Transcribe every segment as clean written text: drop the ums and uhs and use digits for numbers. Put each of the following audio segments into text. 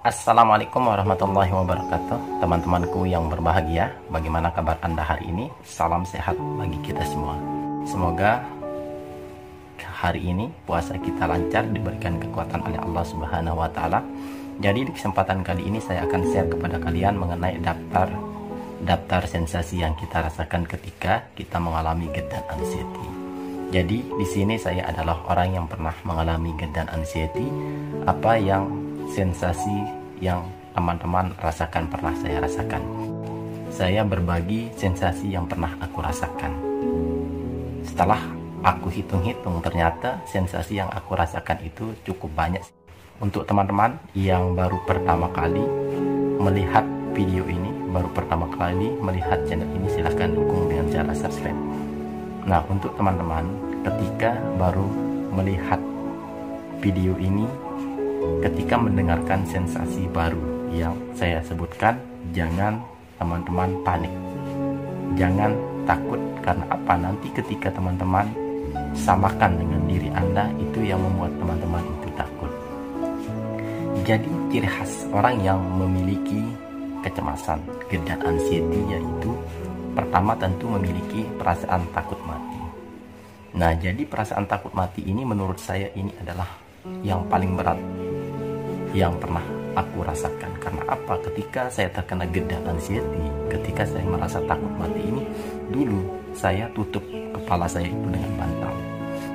Assalamualaikum warahmatullahi wabarakatuh. Teman-temanku yang berbahagia, bagaimana kabar Anda hari ini? Salam sehat bagi kita semua. Semoga hari ini puasa kita lancar, diberikan kekuatan oleh Allah Subhanahu wa taala. Jadi di kesempatan kali ini saya akan share kepada kalian mengenai daftar sensasi yang kita rasakan ketika kita mengalami GERD dan anxiety. Jadi di sini saya adalah orang yang pernah mengalami GERD dan anxiety. Apa yang sensasi yang teman-teman rasakan pernah saya rasakan. Saya berbagi sensasi yang pernah aku rasakan. Setelah aku hitung-hitung, ternyata sensasi yang aku rasakan itu cukup banyak. Untuk teman-teman yang baru pertama kali melihat video ini, baru pertama kali melihat channel ini, silahkan dukung dengan cara subscribe. Nah, untuk teman-teman ketika baru melihat video ini, ketika mendengarkan sensasi baru yang saya sebutkan, jangan teman-teman panik, jangan takut. Karena apa? Nanti ketika teman-teman samakan dengan diri Anda, itu yang membuat teman-teman itu takut. Jadi ciri khas orang yang memiliki kecemasan, GERD dan anxiety, yaitu pertama tentu memiliki perasaan takut mati. Nah, jadi perasaan takut mati ini menurut saya ini adalah yang paling berat yang pernah aku rasakan. Karena apa? Ketika saya terkena GERD dan anxiety, ketika saya merasa takut mati ini, dulu saya tutup kepala saya itu dengan bantal.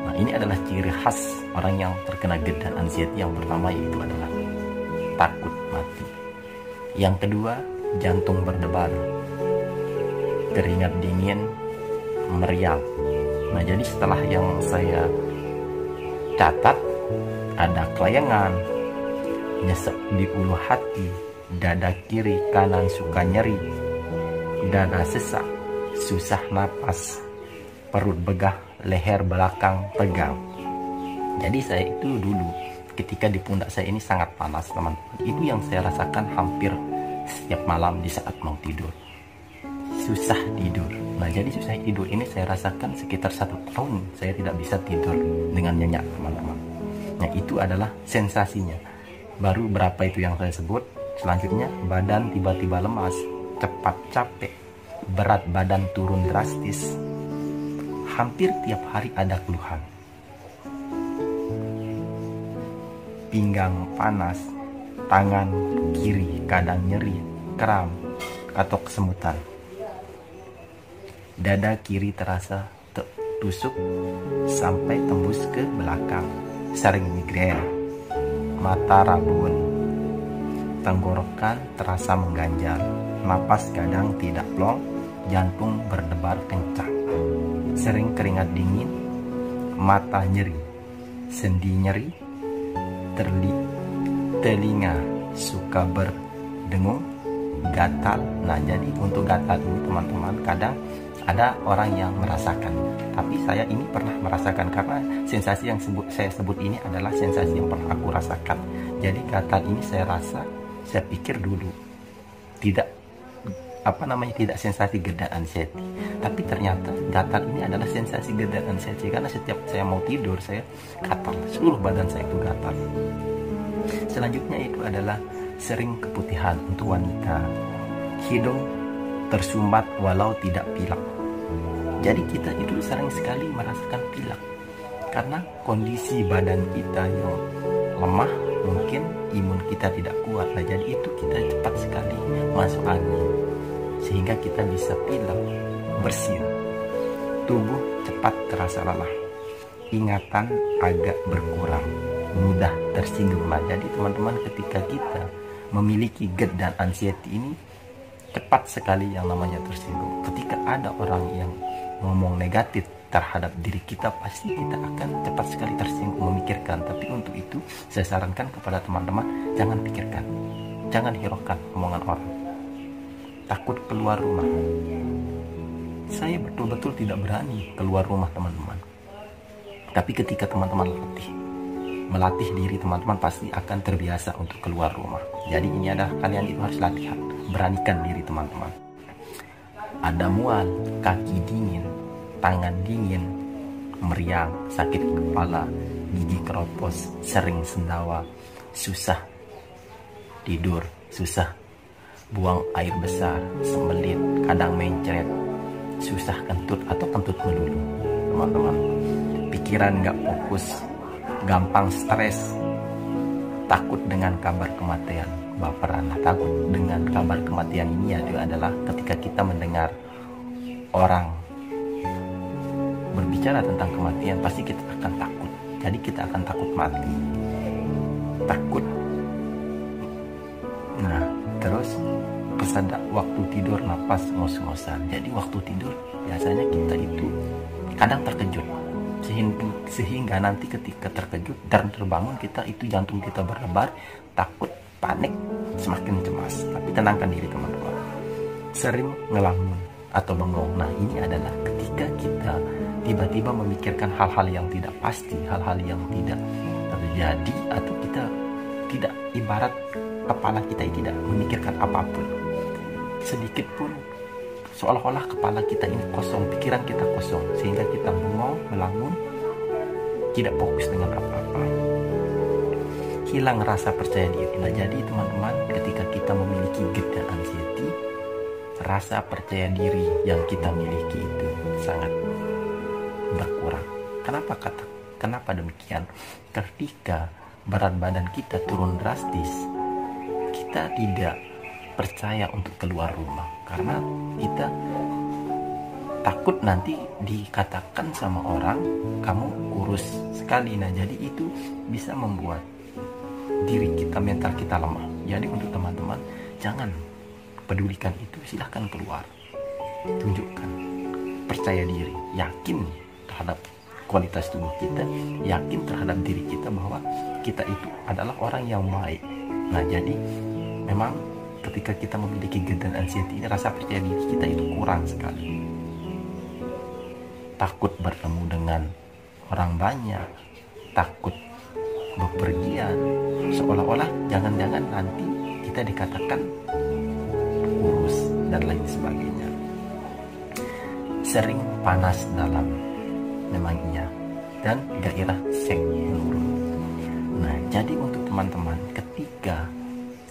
Nah, ini adalah ciri khas orang yang terkena GERD dan anxiety. Yang pertama yaitu adalah takut mati. Yang kedua, jantung berdebar, keringat dingin, meriang. Nah, jadi setelah yang saya catat, ada kelayangan, nyesek di ulu hati, dada kiri kanan suka nyeri, dada sesak, susah napas, perut begah, leher belakang tegang. Jadi saya itu dulu ketika di pundak saya ini sangat panas, teman-teman. Itu yang saya rasakan hampir setiap malam di saat mau tidur. Susah tidur. Nah, jadi susah tidur ini saya rasakan sekitar 1 tahun saya tidak bisa tidur dengan nyenyak, teman-teman. Nah, itu adalah sensasinya. Baru berapa itu yang saya sebut. Selanjutnya, badan tiba-tiba lemas, cepat capek, berat badan turun drastis. Hampir tiap hari ada keluhan. Pinggang panas, tangan kiri kadang nyeri, kram atau kesemutan. Dada kiri terasa tusuk sampai tembus ke belakang, sering migrain. Mata rabun, tenggorokan terasa mengganjal, napas kadang tidak plong, jantung berdebar kencang, sering keringat dingin, mata nyeri, sendi nyeri, telinga suka berdengung, gatal. Nah, jadi untuk gatal ini, teman-teman, kadang ada orang yang merasakan, tapi saya ini pernah merasakan karena sensasi yang saya sebut ini adalah sensasi yang pernah aku rasakan. Jadi gatal ini saya rasa, saya pikir dulu tidak tidak sensasi GERD dan anxiety, tapi ternyata gatal ini adalah sensasi GERD dan anxiety karena setiap saya mau tidur saya gatal, seluruh badan saya itu gatal. Selanjutnya itu adalah sering keputihan untuk wanita, hidung tersumbat walau tidak pilek. Jadi kita itu sering sekali merasakan pilek karena kondisi badan kita yang lemah, mungkin imun kita tidak kuat. Nah, jadi itu kita cepat sekali masuk angin sehingga kita bisa pilek, bersin, tubuh cepat terasa lelah, ingatan agak berkurang, mudah tersinggung. Nah, jadi teman-teman, ketika kita memiliki GERD dan anxiety ini cepat sekali yang namanya tersinggung. Ketika ada orang yang ngomong negatif terhadap diri kita, pasti kita akan cepat sekali tersinggung, memikirkan. Tapi untuk itu saya sarankan kepada teman-teman, jangan pikirkan, jangan hiraukan omongan orang, takut keluar rumah. Saya betul-betul tidak berani keluar rumah, teman-teman. Tapi ketika teman-teman melatih diri, teman-teman pasti akan terbiasa untuk keluar rumah. Jadi ini adalah kalian itu harus latihan, beranikan diri, teman-teman. Ada mual, kaki dingin, tangan dingin, meriang, sakit kepala, gigi keropos, sering sendawa, susah tidur susah, buang air besar, sembelit, kadang mencret, susah kentut atau kentut melulu, teman-teman. Pikiran nggak fokus, gampang stres, takut dengan kabar kematian, baperan. Takut dengan kabar kematian ini adalah ketika kita mendengar orang berbicara tentang kematian, pasti kita akan takut. Jadi kita akan takut mati, takut. Nah, terus kesadak waktu tidur napas ngos-ngosan. Jadi waktu tidur biasanya kita itu kadang terkejut, sehingga nanti ketika terkejut dan terbangun kita itu jantung kita berdebar, takut, panik, semakin cemas. Tapi tenangkan diri teman-teman. Sering ngelamun atau bengong. Nah, ini adalah ketika kita tiba-tiba memikirkan hal-hal yang tidak pasti, hal-hal yang tidak terjadi, atau kita tidak, ibarat kepala kita tidak memikirkan apapun sedikit pun, seolah-olah kepala kita ini kosong, pikiran kita kosong, sehingga kita bengong, melamun, tidak fokus dengan apa-apa, hilang rasa percaya diri. Nah, jadi teman-teman, ketika kita memiliki GERD dan anxiety, rasa percaya diri yang kita miliki itu sangat berkurang. Kenapa demikian? Ketika berat badan kita turun drastis, kita tidak percaya untuk keluar rumah karena kita takut nanti dikatakan sama orang kamu kurus sekali. Nah, jadi itu bisa membuat diri kita, mental kita lemah. Jadi untuk teman-teman, jangan pedulikan itu, silahkan keluar, tunjukkan percaya diri, yakin terhadap kualitas tubuh kita, yakin terhadap diri kita bahwa kita itu adalah orang yang baik. Nah, jadi memang ketika kita memiliki GERD dan anxiety ini, rasa percaya diri kita itu kurang sekali. Takut bertemu dengan orang banyak, takut bepergian, seolah-olah jangan-jangan nanti kita dikatakan kurus dan lain sebagainya. Sering panas dalam, memang iya, dan gairah seks menurun. Nah, jadi untuk teman-teman, ketika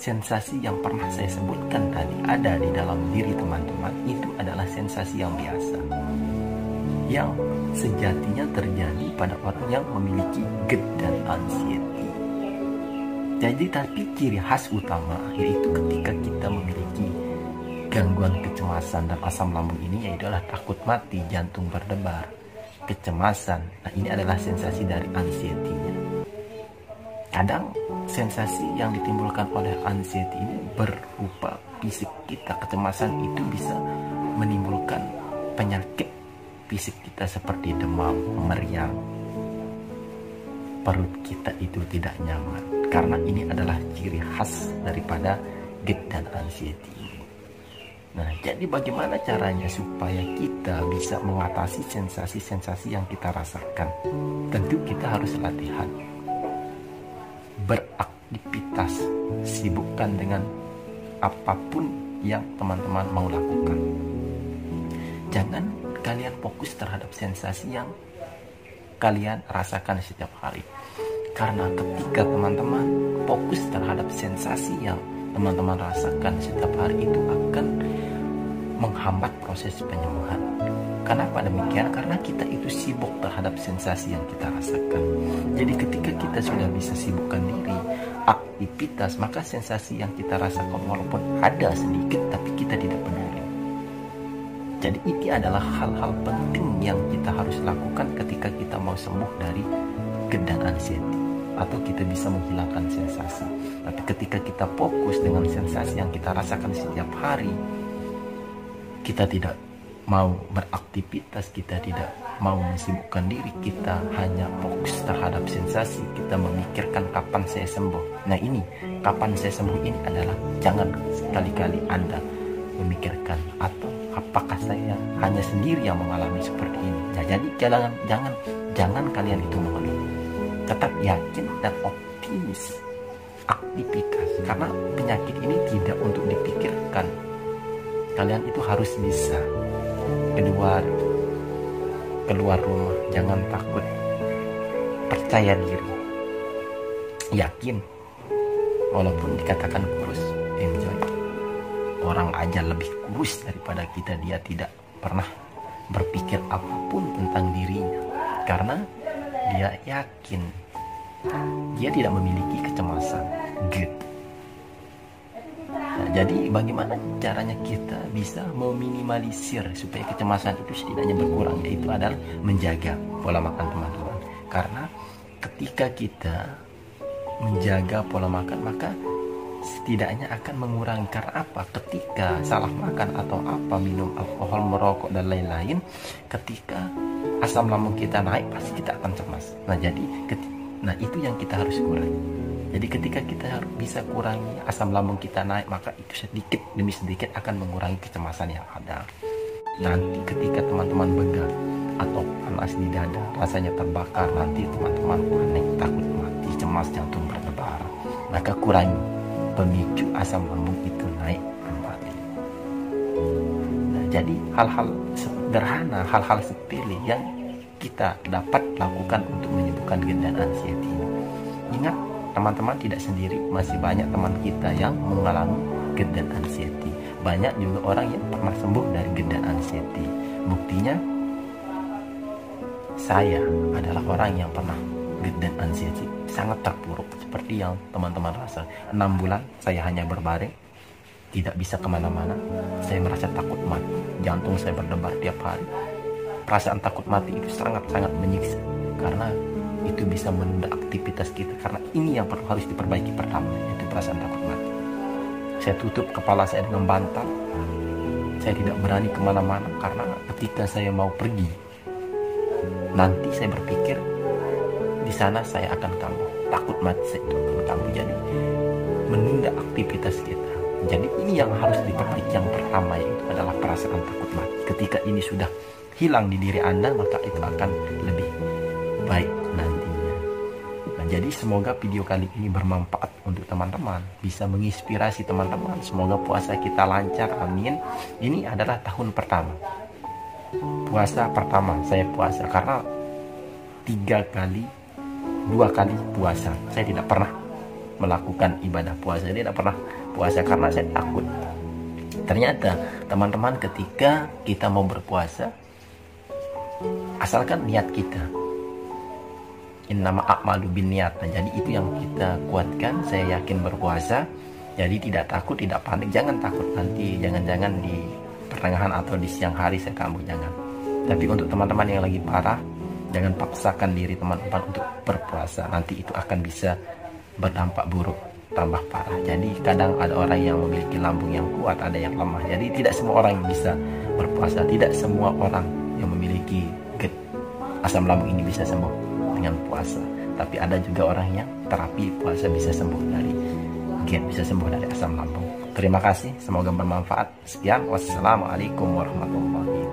sensasi yang pernah saya sebutkan tadi ada di dalam diri teman-teman, itu adalah sensasi yang biasa, yang sejatinya terjadi pada orang yang memiliki GERD dan anxiety. Jadi tapi ciri khas utama yaitu ketika kita memiliki gangguan kecemasan dan asam lambung ini, yaitu adalah takut mati, jantung berdebar, kecemasan. Nah, ini adalah sensasi dari anxiety-nya. Kadang sensasi yang ditimbulkan oleh anxiety ini berupa fisik kita. Kecemasan itu bisa menimbulkan penyakit fisik kita seperti demam, meriang, perut kita itu tidak nyaman. Karena ini adalah ciri khas daripada GERD dan anxiety ini. Nah, jadi bagaimana caranya supaya kita bisa mengatasi sensasi-sensasi yang kita rasakan? Tentu kita harus latihan, beraktivitas, sibukkan dengan apapun yang teman-teman mau lakukan. Jangan kalian fokus terhadap sensasi yang kalian rasakan setiap hari. Karena ketika teman-teman fokus terhadap sensasi yang teman-teman rasakan setiap hari, itu akan menghambat proses penyembuhan. Kenapa demikian? Karena kita itu sibuk terhadap sensasi yang kita rasakan. Jadi ketika kita sudah bisa sibukkan diri, aktivitas, maka sensasi yang kita rasakan walaupun ada sedikit, tapi kita tidak peduli. Jadi ini adalah hal-hal penting yang kita harus lakukan ketika kita mau sembuh dari GERD dan anxiety, atau kita bisa menghilangkan sensasi. Tapi ketika kita fokus dengan sensasi yang kita rasakan setiap hari, kita tidak mau beraktivitas, kita tidak mau mensibukkan diri, kita hanya fokus terhadap sensasi, kita memikirkan kapan saya sembuh. Nah, ini kapan saya sembuh ini adalah jangan sekali-kali Anda memikirkan, atau apakah saya hanya sendiri yang mengalami seperti ini. Nah, jadi jangan kalian itu mengeluh. Tetap yakin dan optimis aktivitas, karena penyakit ini tidak untuk dipikirkan. Kalian itu harus bisa keluar rumah, jangan takut, percaya diri, yakin walaupun dikatakan kurus, enjoy. Orang aja lebih kurus daripada kita, dia tidak pernah berpikir apapun tentang dirinya karena dia yakin dia tidak memiliki kecemasan. Good. Nah, jadi bagaimana caranya kita bisa meminimalisir supaya kecemasan itu setidaknya berkurang? Yaitu adalah menjaga pola makan teman-teman. Karena ketika kita menjaga pola makan, maka setidaknya akan mengurangi. Karena apa? Ketika salah makan atau apa, minum alkohol, merokok dan lain-lain, ketika asam lambung kita naik, pasti kita akan cemas. Nah itu yang kita harus kurangi. Jadi ketika kita bisa kurangi asam lambung kita naik, maka itu sedikit demi sedikit akan mengurangi kecemasan yang ada. Nanti ketika teman-teman begal atau panas di dada, rasanya terbakar, nanti teman-teman panik, takut mati, cemas, jantung berdebar, maka kurangi pemicu asam lambung itu naik kembali. Nah, jadi hal-hal sederhana, hal-hal sepele yang kita dapat lakukan untuk menyembuhkan GERD dan anxiety. Ingat, teman-teman tidak sendiri, masih banyak teman kita yang mengalami GERD dan anxiety. Banyak juga orang yang pernah sembuh dari GERD dan anxiety. Buktinya, saya adalah orang yang pernah GERD dan anxiety, sangat terpuruk seperti yang teman-teman rasa. 6 bulan saya hanya berbaring, tidak bisa kemana-mana. Saya merasa takut mati, jantung saya berdebar tiap hari. Perasaan takut mati itu sangat-sangat menyiksa, karena itu bisa menunda aktivitas kita. Karena ini yang harus diperbaiki pertama, yaitu perasaan takut mati. Saya tutup kepala saya dengan bantal. Saya tidak berani kemana-mana, karena ketika saya mau pergi, nanti saya berpikir di sana saya akan kambuh. Takut mati saya itu akan kambuh. Jadi menunda aktivitas kita. Jadi ini yang harus diperbaiki. Yang pertama yaitu adalah perasaan takut mati. Ketika ini sudah hilang di diri Anda, maka itu akan lebih baik nantinya. Nah, jadi semoga video kali ini bermanfaat untuk teman-teman, bisa menginspirasi teman-teman. Semoga puasa kita lancar, amin. Ini adalah tahun pertama, puasa pertama saya puasa, karena 2 kali puasa saya tidak pernah melakukan ibadah puasa, saya tidak pernah puasa karena saya takut. Ternyata teman-teman, ketika kita mau berpuasa, asalkan niat kita, innama a'malu binniyat. Nah, jadi itu yang kita kuatkan. Saya yakin berpuasa, jadi tidak takut, tidak panik. Jangan takut nanti jangan-jangan di pertengahan atau di siang hari saya kambuh, jangan. Tapi untuk teman-teman yang lagi parah, jangan paksakan diri teman-teman untuk berpuasa, nanti itu akan bisa berdampak buruk, tambah parah. Jadi kadang ada orang yang memiliki lambung yang kuat, ada yang lemah. Jadi tidak semua orang yang bisa berpuasa, tidak semua orang yang memiliki GERD, asam lambung ini bisa sembuh dengan puasa. Tapi ada juga orang yang terapi puasa bisa sembuh dari GERD, bisa sembuh dari asam lambung. Terima kasih, semoga bermanfaat. Sekian, wassalamualaikum warahmatullahi wabarakatuh.